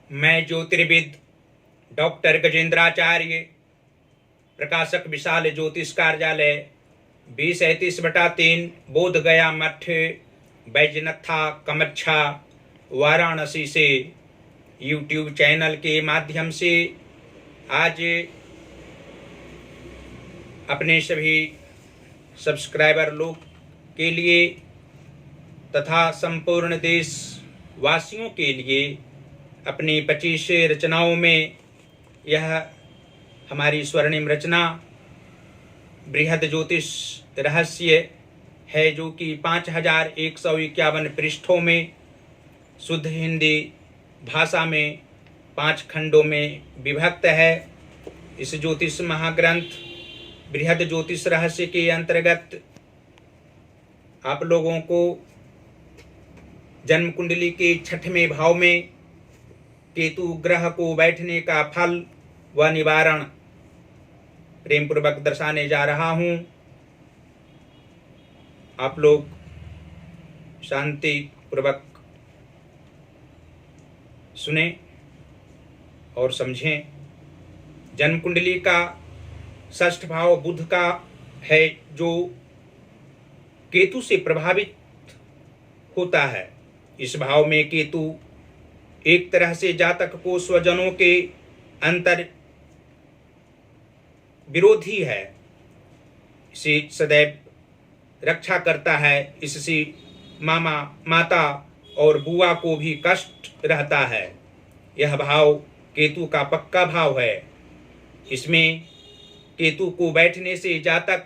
मैं ज्योतिर्विद डॉक्टर गजेंद्राचार्य, प्रकाशक विशाल ज्योतिष कार्यालय 2037/3 बोध गया मठ, बैजनाथा कामाख्या, वाराणसी से यूट्यूब चैनल के माध्यम से आज अपने सभी सब्सक्राइबर लोग के लिए तथा संपूर्ण देश वासियों के लिए अपनी 25 रचनाओं में यह हमारी स्वर्णिम रचना बृहद ज्योतिष रहस्य है, जो कि 5151 पृष्ठों में शुद्ध हिंदी भाषा में 5 खंडों में विभक्त है। इस ज्योतिष महाग्रंथ बृहद ज्योतिष रहस्य के अंतर्गत आप लोगों को जन्म कुंडली के 6वें भाव में केतु ग्रह को बैठने का फल व निवारण प्रेम पूर्वक दर्शाने जा रहा हूं। आप लोग शांति पूर्वक सुने और समझें। जन्म कुंडली का 6ठ भाव बुध का है, जो केतु से प्रभावित होता है। इस भाव में केतु एक तरह से जातक को स्वजनों के अंतर विरोधी है, इसे सदैव रक्षा करता है। इससे मामा, माता और बुआ को भी कष्ट रहता है। यह भाव केतु का पक्का भाव है। इसमें केतु को बैठने से जातक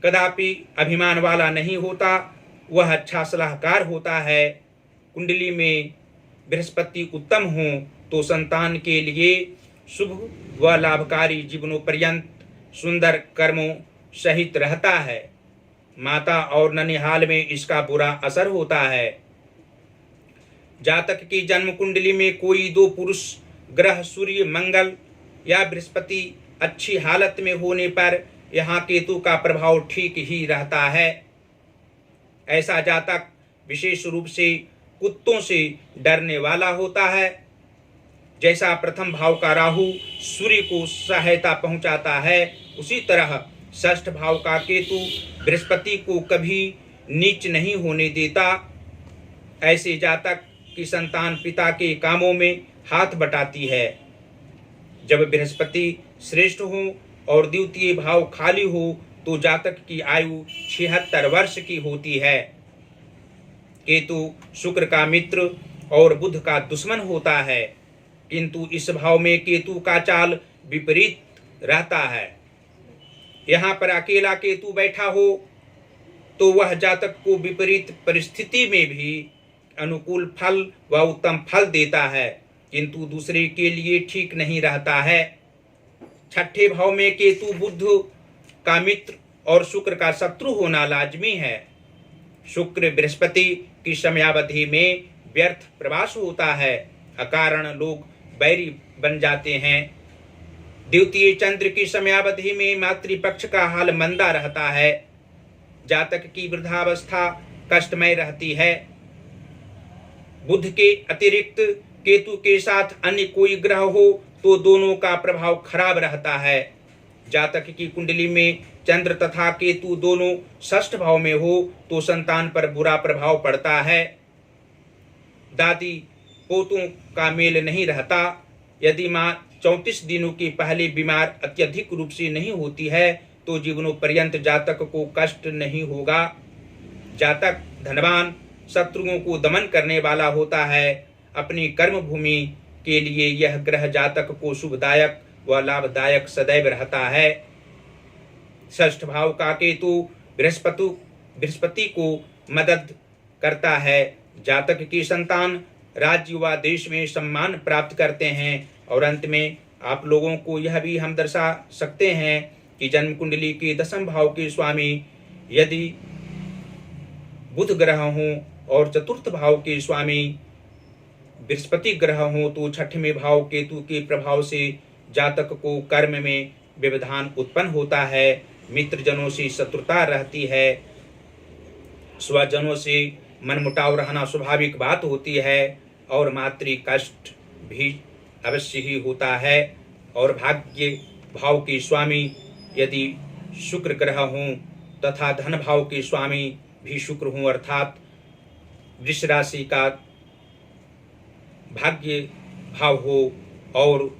कदापि अभिमान वाला नहीं होता, वह अच्छा सलाहकार होता है। कुंडली में बृहस्पति उत्तम हो तो संतान के लिए शुभ व लाभकारी जीवनोपर्यंत सुंदर कर्मों सहित रहता है। माता और ननिहाल में इसका बुरा असर होता है। जातक की जन्म कुंडली में कोई 2 पुरुष ग्रह सूर्य, मंगल या बृहस्पति अच्छी हालत में होने पर यहाँ केतु का प्रभाव ठीक ही रहता है। ऐसा जातक विशेष रूप से कुत्तों से डरने वाला होता है। जैसा प्रथम भाव का राहु सूर्य को सहायता पहुंचाता है, उसी तरह 6ठ भाव का केतु बृहस्पति को कभी नीच नहीं होने देता। ऐसे जातक की संतान पिता के कामों में हाथ बटाती है। जब बृहस्पति श्रेष्ठ हो और द्वितीय भाव खाली हो तो जातक की आयु 76 वर्ष की होती है। केतु शुक्र का मित्र और बुध का दुश्मन होता है, किंतु इस भाव में केतु का चाल विपरीत रहता है। यहाँ पर अकेला केतु बैठा हो तो वह जातक को विपरीत परिस्थिति में भी अनुकूल फल व उत्तम फल देता है, किंतु दूसरे के लिए ठीक नहीं रहता है। 6ठे भाव में केतु बुध का मित्र और शुक्र का शत्रु होना लाजमी है। शुक्र बृहस्पति की समयावधि में व्यर्थ प्रवास होता है, अकारण लोग बैरी बन जाते हैं। द्वितीय चंद्र की समयावधि में मातृपक्ष का हाल मंदा रहता है। जातक की वृद्धावस्था कष्टमय रहती है। बुध के अतिरिक्त केतु के साथ अन्य कोई ग्रह हो तो दोनों का प्रभाव खराब रहता है। जातक की कुंडली में चंद्र तथा केतु दोनों 6ठ भाव में हो तो संतान पर बुरा प्रभाव पड़ता है। दादी पोतों का मेल नहीं रहता। यदि माँ 34 दिनों की पहले बीमार अत्यधिक रूप से नहीं होती है तो जीवनोपर्यंत जातक को कष्ट नहीं होगा। जातक धनवान, शत्रुओं को दमन करने वाला होता है। अपनी कर्म भूमि के लिए यह ग्रह जातक को शुभदायक व लाभदायक सदैव रहता है। 6ठ भाव का केतु बृहस्पति को मदद करता है। जातक की संतान राज्य व देश में सम्मान प्राप्त करते हैं। और अंत में आप लोगों को यह भी हम दर्शा सकते हैं कि जन्म कुंडली के 10वें भाव के स्वामी यदि बुध ग्रह हों और 4th भाव के स्वामी बृहस्पति ग्रह हो तो 6ठवें भाव केतु के प्रभाव से जातक को कर्म में व्यवधान उत्पन्न होता है। मित्रजनों से शत्रुता रहती है। स्वजनों से मनमुटाव रहना स्वाभाविक बात होती है और मातृ कष्ट भी अवश्य ही होता है। और भाग्य भाव के स्वामी यदि शुक्र ग्रह हों तथा धन भाव के स्वामी भी शुक्र हों, अर्थात वृष राशि का भाग्य भाव हो और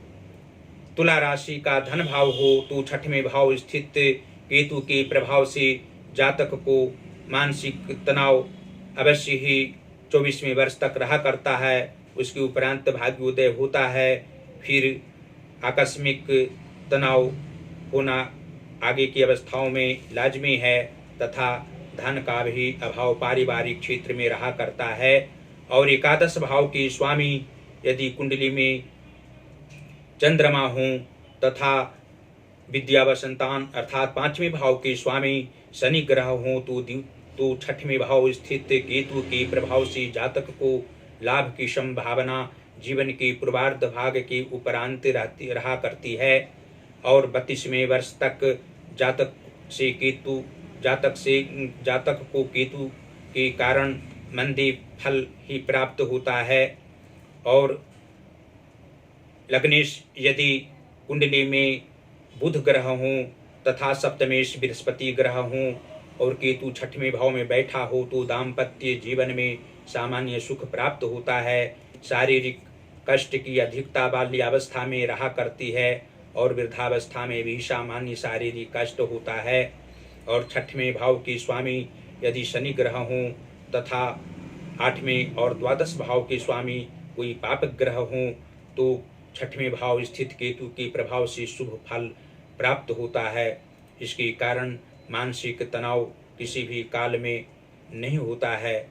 तुला राशि का धन भाव हो, तो छठवें भाव स्थित केतु के प्रभाव से जातक को मानसिक तनाव अवश्य ही 24वें वर्ष तक रहा करता है। उसके उपरांत भाग्योदय होता है। फिर आकस्मिक तनाव होना आगे की अवस्थाओं में लाजमी है तथा धन का भी अभाव पारिवारिक क्षेत्र में रहा करता है। और एकादश भाव के स्वामी यदि कुंडली में चंद्रमा हों तथा विद्या व संतान अर्थात 5वें भाव के स्वामी शनि ग्रह हों तो 6वें भाव स्थित केतु के प्रभाव से जातक को लाभ की संभावना जीवन के पूर्वार्ध भाग के उपरांत रहा करती है। और 32वें वर्ष तक जातक को केतु के कारण मंदी फल ही प्राप्त होता है। और लग्नेश यदि कुंडली में बुध ग्रह हों तथा सप्तमेश बृहस्पति ग्रह हों और केतु 6वें भाव में बैठा हो तो दाम्पत्य जीवन में सामान्य सुख प्राप्त होता है। शारीरिक कष्ट की अधिकता बाल्यावस्था में रहा करती है और वृद्धावस्था में भी सामान्य शारीरिक कष्ट होता है। और 6वें भाव के स्वामी यदि शनि ग्रह हों तथा 8वें और द्वादश भाव के स्वामी कोई पापक ग्रह हों तो 6वें भाव स्थित केतु के प्रभाव से शुभ फल प्राप्त होता है। इसके कारण मानसिक तनाव किसी भी काल में नहीं होता है।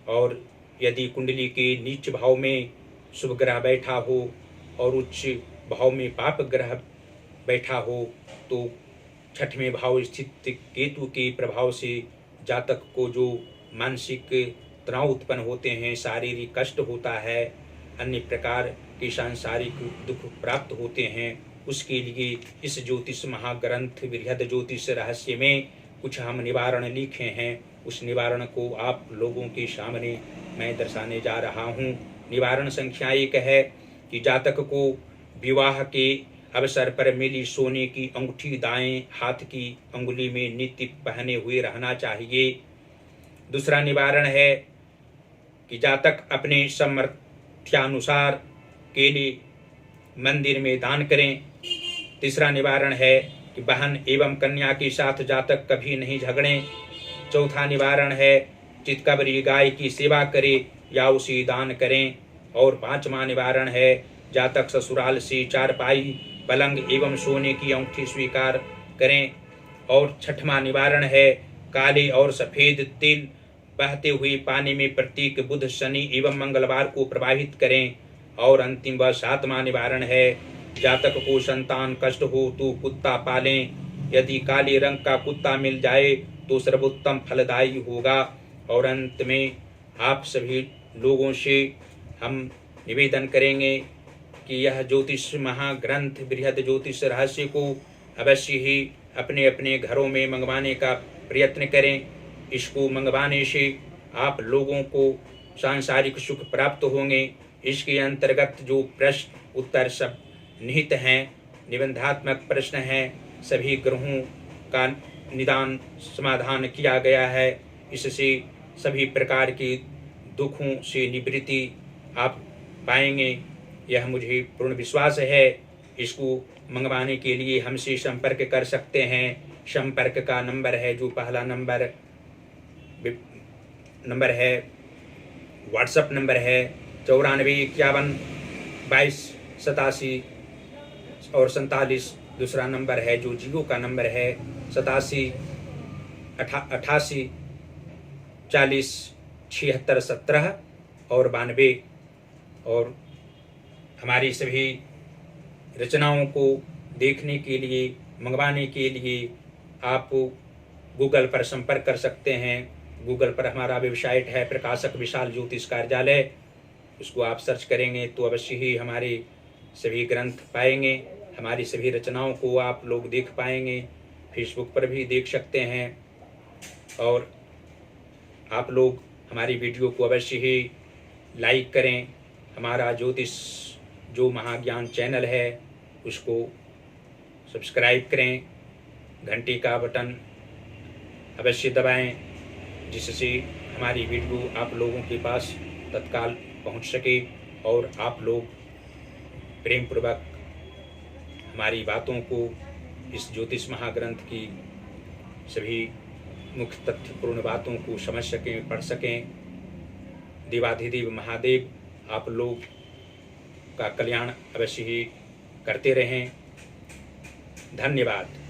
और यदि कुंडली के नीच भाव में शुभ ग्रह बैठा हो और उच्च भाव में पाप ग्रह बैठा हो तो 6वें भाव स्थित केतु के प्रभाव से जातक को जो मानसिक तनाव उत्पन्न होते हैं, शारीरिक कष्ट होता है, अन्य प्रकार के सांसारिक दुख प्राप्त होते हैं, उसके लिए इस ज्योतिष महाग्रंथ बृहद ज्योतिष रहस्य में कुछ हम निवारण लिखे हैं। उस निवारण को आप लोगों के सामने मैं दर्शाने जा रहा हूँ। निवारण संख्या 1 है कि जातक को विवाह के अवसर पर मिली सोने की अंगूठी दाएं हाथ की अंगुली में नित्य पहने हुए रहना चाहिए। दूसरा निवारण है कि जातक अपने सामर्थ्यानुसार केले मंदिर में दान करें। तीसरा निवारण है कि बहन एवं कन्या के साथ जातक कभी नहीं झगड़ें। चौथा निवारण है चितकबरी गाय की सेवा करें या उसे दान करें। और 5वां निवारण है जातक ससुराल से चारपाई पलंग एवं सोने की अंगूठी स्वीकार करें। और 6वां निवारण है काले और सफेद तिल बहते हुए पानी में प्रत्येक बुध शनि एवं मंगलवार को प्रवाहित करें। और अंतिम व 7वां निवारण है जातक को संतान कष्ट हो तो कुत्ता पालें। यदि काले रंग का कुत्ता मिल जाए तो सर्वोत्तम फलदायी होगा। और अंत में आप सभी लोगों से हम निवेदन करेंगे कि यह ज्योतिष महाग्रंथ बृहद ज्योतिष रहस्य को अवश्य ही अपने अपने घरों में मंगवाने का प्रयत्न करें। इसको मंगवाने से आप लोगों को सांसारिक सुख प्राप्त होंगे। इसके अंतर्गत जो प्रश्न उत्तर सब निहित हैं, निबंधात्मक प्रश्न हैं, सभी ग्रहों का निदान समाधान किया गया है। इससे सभी प्रकार के दुखों से निवृत्ति आप पाएंगे, यह मुझे पूर्ण विश्वास है। इसको मंगवाने के लिए हमसे संपर्क कर सकते हैं। संपर्क का नंबर है, जो पहला नंबर है व्हाट्सएप नंबर है 94512287 और 47। दूसरा नंबर है जो जियो का नंबर है 8788407617 और 92। और हमारी सभी रचनाओं को देखने के लिए मंगवाने के लिए आप गूगल पर संपर्क कर सकते हैं। गूगल पर हमारा वेबसाइट है प्रकाशक विशाल ज्योतिष कार्यालय। उसको आप सर्च करेंगे तो अवश्य ही हमारे सभी ग्रंथ पाएंगे। हमारी सभी रचनाओं को आप लोग देख पाएंगे। फेसबुक पर भी देख सकते हैं। और आप लोग हमारी वीडियो को अवश्य ही लाइक करें। हमारा ज्योतिष जो महाज्ञान चैनल है उसको सब्सक्राइब करें, घंटी का बटन अवश्य दबाएं, जिससे हमारी वीडियो आप लोगों के पास तत्काल पहुंच सके और आप लोग प्रेम पूर्वक हमारी बातों को, इस ज्योतिष महाग्रंथ की सभी मुख्य तथ्यपूर्ण बातों को समझ सकें, पढ़ सकें। देवाधिदेव महादेव आप लोग का कल्याण अवश्य ही करते रहें। धन्यवाद।